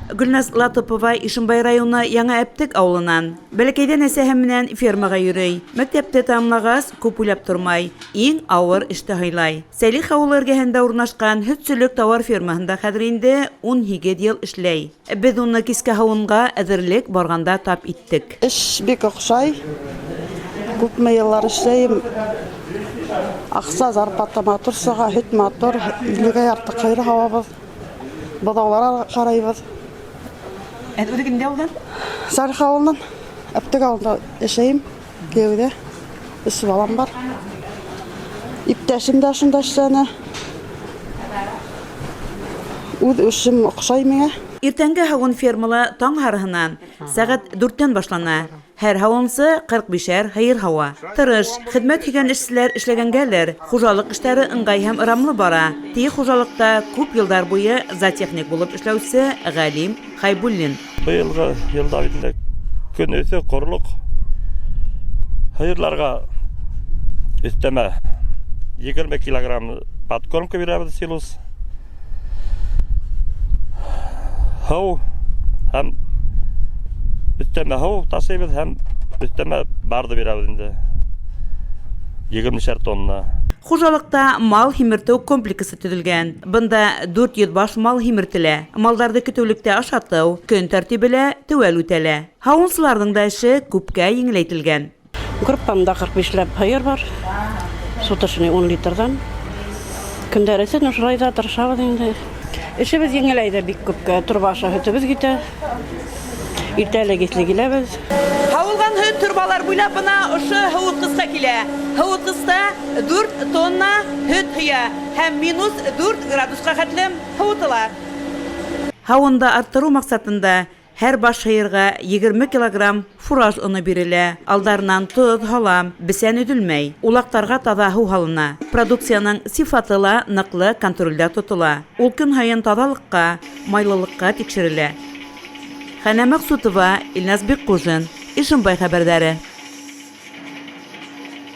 Гөлназ Латыпова Ишимбай районы Яңа Әптек авылынан. Бәләкәйдән әсәһе менән фермага йөрөй. Мәктәптә тамлагас күп уйлап тормай. Иң авыр эште һайлай. Сәлих авылы эргәһендә урнашкан һөт-сөлөк товар фермаһында хәзер инде 18 ел эшләй. Без уны киске һавынга әзерлек барганда тап иттек. Эш бик оҡшай. Күпме йыллар эшләйем. Аҡса зарплата матур сыға, һөт матур, 50-гә артыҡ һыйыр һауабыҙ. Быҙауларға ҡарайбыҙ. Үҙегендә улдан? Сарих ауылынан, Әптек ауылында эшләйем. Кейәүҙә 3 балам бар. Иптәшем дә шунда эшләне. Үҙ эшем оҡшай миңә. Иртәнге һауын фермала таң һарыһынан сәғәт 4-тән башлана. Һәр һауынсы 45-әр һыйыр һауа. Тырыш, хеҙмәт һигән эшселәр эшләгәнгәлер, хужалыҡ эштәре ыңғай һәм ырамлы бара. Ти хужалыҡта күп йылдар буйы зоотехник булып эшләүсе Ғәлим Хайбуллин. Быйылғы йылда битендә көн өҫө ҡорлоҡ. Һыйырларға өҫтәмә 20 килограмм подкормка бирәбеҙ силос. Һыу һәм өҫтәмә һыу ташыйбыҙ һәм өҫтәмә барды бирәбеҙ инде 20 тонна. Хужалыҡта мал һимертеү комплексы төҙөлгән. Бында 400 баш мал һимертелә. Малдарҙы көтөүлектә ашатыу, көн тәртибелә теүәл үтәлә. Һауынсыларҙың да эше күпкә еңеләйтелгән. Группамда 45 һыйыр бар. Сутышны 10 литрдан. Көндәресен ошолайҙа тырышабыҙ инде. Эшебеҙ еңеләйҙе бик күпкә. Турбаша һөтөбөҙ китә. Иртәлек иҫле киләбеҙ. Һауылған һөт торбалар буйлап бына ошо һыуытҡысҡа килә. Һыуытҡыста 4 тонна һөт һыя һәм минус 4 градусҡа хәтлем һыуытыла. Һауынды арттырыу маҡсатында һәр баш һыйырға 20 килограмм фураж оны бирелә. Алдарынан тоҙ, һалам, бесән өҙөлмәй. Улаҡтарға таҙа һыу һалына. Продукцияның сифаты ла ныҡлы контролдә тотола. Ул көн һайын таҙалыҡҡа, майлылыҡҡа тикшерелә. Хәнә Мәҡсүтова, Илназ Бикҡужин, Ишимбай хәбәрҙәре.